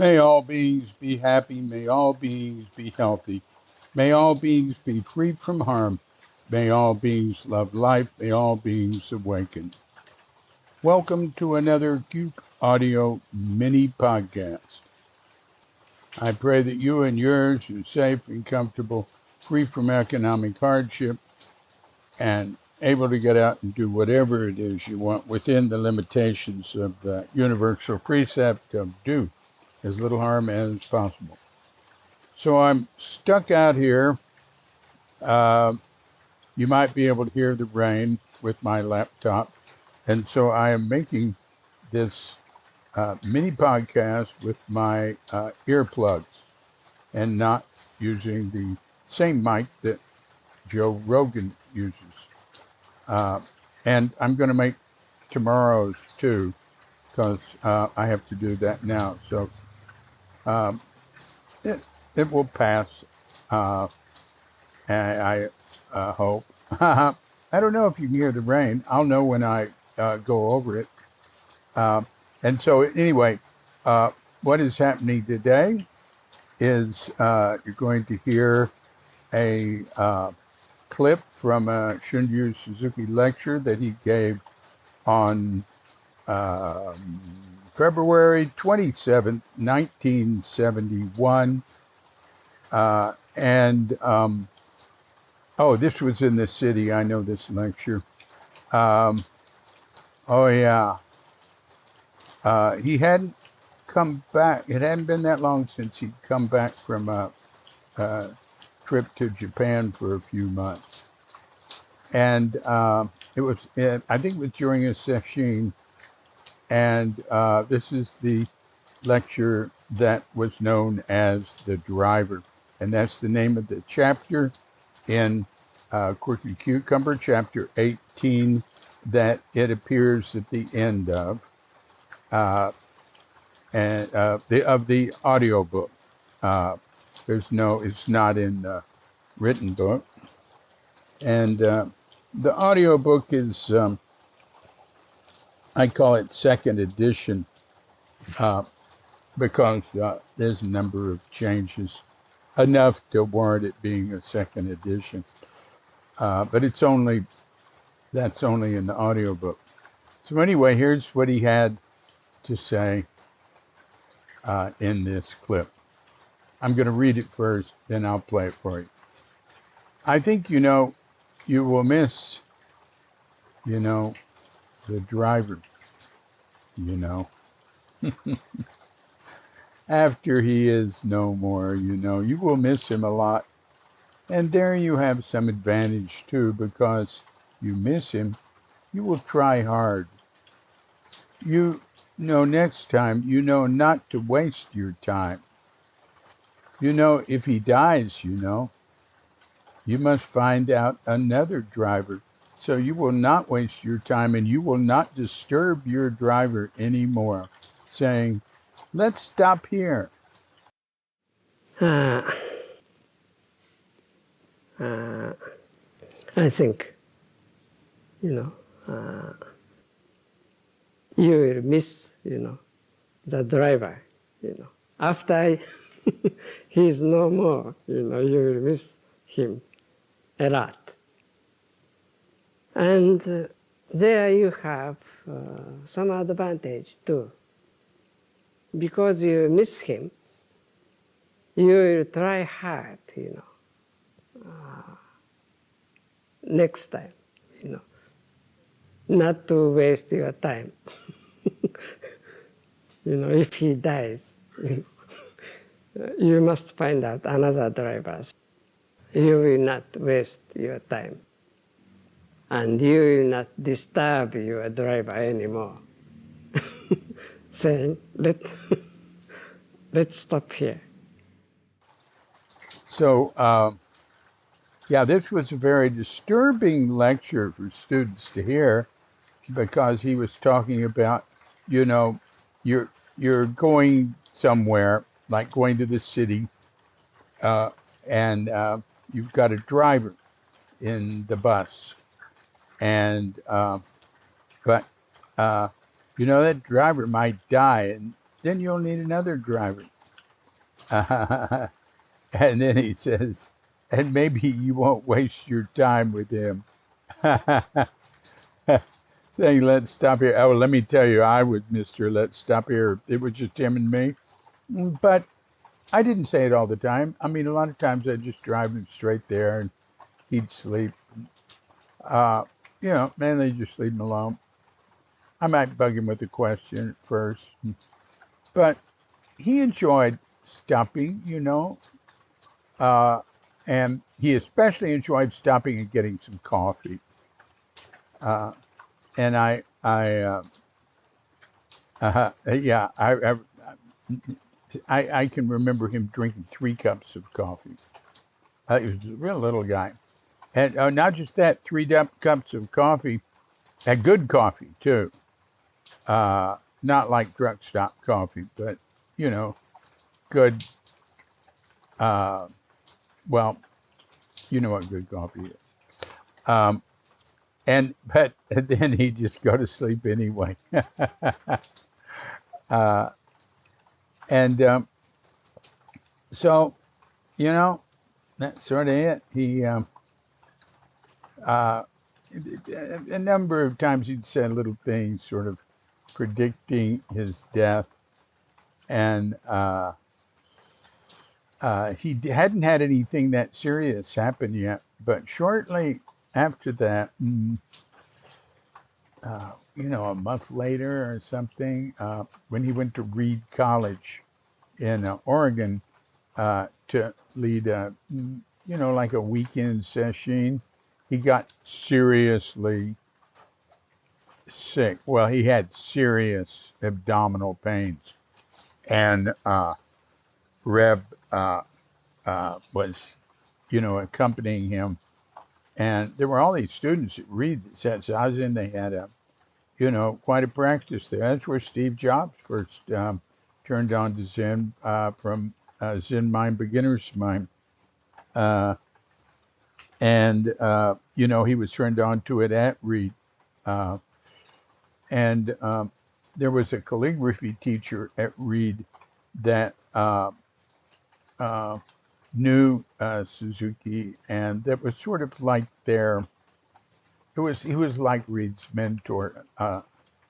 May all beings be happy. May all beings be healthy. May all beings be free from harm. May all beings love life. May all beings awaken. Welcome to another Geek Audio mini podcast. I pray that you and yours are safe and comfortable, free from economic hardship, and able to get out and do whatever it is you want within the limitations of the universal precept of do as little harm as possible. So I'm stuck out here. Uh, you might be able to hear the rain with my laptop. And so I am making this mini podcast with my earplugs and not using the same mic that Joe Rogan uses. And I'm going to make tomorrow's too, because I have to do that now. So um, it will pass. I hope. I don't know if you can hear the rain. I'll know when I go over it. And so, anyway, what is happening today is you're going to hear a clip from a Shunryu Suzuki lecture that he gave on February 27th, 1971. Oh, this was in the city. I know this lecture. Oh, yeah. He hadn't come back. It hadn't been that long since he'd come back from a trip to Japan for a few months. And I think it was during a session. And this is the lecture that was known as The Driver. And that's the name of the chapter in Quirky Cucumber, chapter 18, that it appears at the end of, the audiobook. It's not in the written book. And the audiobook is, I call it second edition, because there's a number of changes, enough to warrant it being a second edition. But that's only in the audiobook. So anyway, here's what he had to say in this clip. I'm going to read it first, then I'll play it for you. I think, you will miss, the driver, after he is no more, you will miss him a lot. And there you have some advantage too, because you miss him, you will try hard. Next time, not to waste your time. If he dies, you must find out another driver. So you will not waste your time, and you will not disturb your driver anymore, saying, let's stop here. I think, you will miss, the driver, After he's no more, you will miss him a lot. And there you have some advantage too. Because you miss him, you will try hard, next time, not to waste your time. If he dies, you must find out another driver. You will not waste your time. And you will not disturb your driver anymore. Saying, let's stop here. So, this was a very disturbing lecture for students to hear, because he was talking about, you're going somewhere, like going to the city, and you've got a driver in the bus, and that driver might die, and then you'll need another driver. And then he says, and maybe you won't waste your time with him. Saying, let's stop here. Oh, let me tell you, I was Mr. Let's Stop Here. It was just him and me. But I didn't say it all the time. I mean, a lot of times I'd just drive him straight there and he'd sleep. Uh, mainly just leave him alone. I might bug him with a question at first. But he enjoyed stopping, and he especially enjoyed stopping and getting some coffee. Uh, and yeah, I can remember him drinking 3 cups of coffee. He was a real little guy, and not just that, 3 cups of coffee, and good coffee too. Not like drug stop coffee, but you know, good. Uh, well, you know what good coffee is. Um, but then he just go to sleep anyway. uh, and so you know that's sort of it. He uh, a number of times he'd said little things, sort of predicting his death, and he hadn't had anything that serious happen yet. But shortly after that, a month later or something, when he went to Reed College in Oregon to lead like a weekend session, he got seriously sick. Well, he had serious abdominal pains, and Reb was, accompanying him. And there were all these students at Reed that said Zazen. They had quite a practice there. That's where Steve Jobs first turned on to Zen from Zen Mind, Beginner's Mind. And he was turned on to it at Reed. Uh, and there was a calligraphy teacher at Reed that uh, knew Suzuki, and that was sort of like he was like Reed's mentor,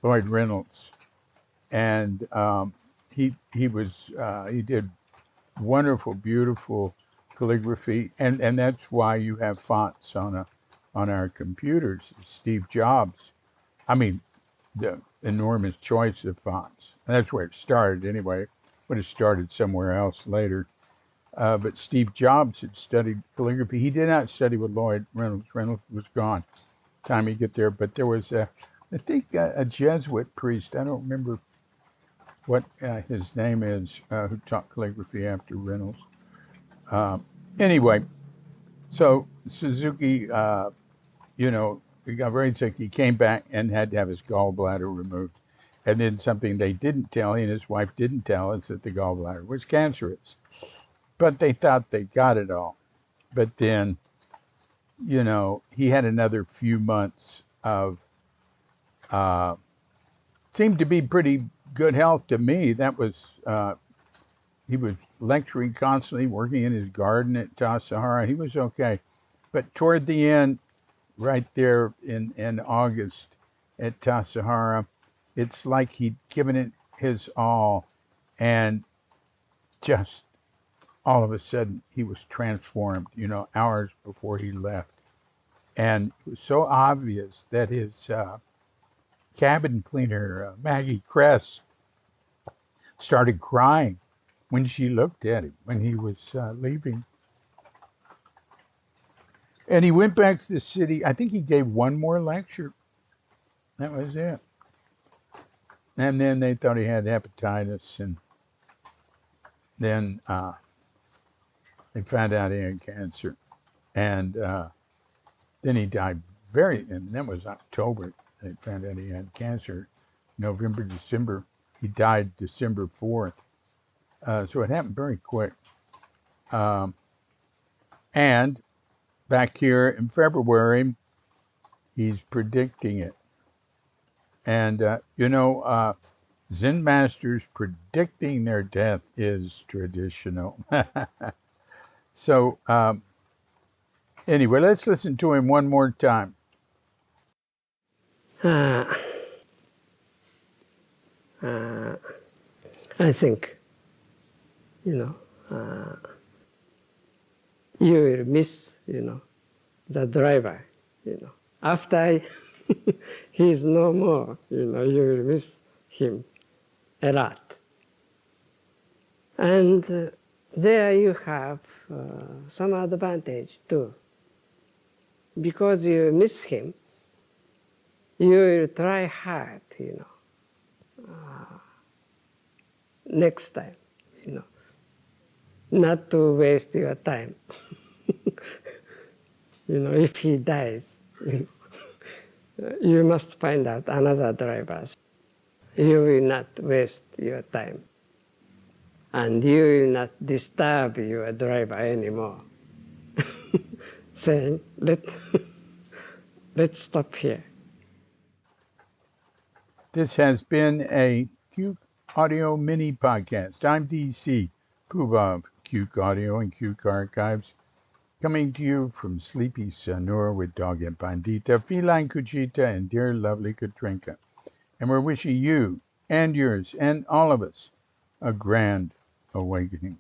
Lloyd Reynolds, and he did wonderful, beautiful calligraphy, and that's why you have fonts on our computers. Steve Jobs, I mean, the enormous choice of fonts. And that's where it started anyway. Would have started somewhere else later. But Steve Jobs had studied calligraphy. He did not study with Lloyd Reynolds. Reynolds was gone time he get there. But there was, I think, a Jesuit priest. I don't remember what his name is, who taught calligraphy after Reynolds. Um, anyway, so Suzuki, he got very sick. He came back and had to have his gallbladder removed. And then something they didn't tell, he and his wife didn't tell us, that the gallbladder was cancerous. But they thought they got it all. But then, he had another few months of, uh, seemed to be pretty good health to me. That was, he was lecturing constantly, working in his garden at Tassajara. He was okay. But toward the end, right there in August at Tassajara, it's like he'd given it his all, and just all of a sudden he was transformed, hours before he left. And it was so obvious that his cabin cleaner, Maggie Kress, started crying when she looked at him when he was leaving. And he went back to the city. I think he gave one more lecture. That was it. And then they thought he had hepatitis, and then they found out he had cancer. And then he died and that was October. They found out he had cancer. November, December. He died December 4th. So it happened very quick. Um, and back here in February, he's predicting it. And, Zen masters predicting their death is traditional. So, anyway, let's listen to him one more time. Uh, I think, you will miss, the driver, After he is no more, you will miss him a lot. And there you have some advantage too. Because you miss him, you will try hard, next time, not to waste your time. If he dies, you must find out another driver. You will not waste your time. And you will not disturb your driver anymore. Saying, let's stop here. This has been a Cuke Audio mini podcast. I'm DC Puba of Cuke Audio and Cuke Archives, coming to you from Sleepy Sanur with Dog and Pandita, Feline Cuchita, and dear lovely Katrinka. And we're wishing you and yours and all of us a grand awakening.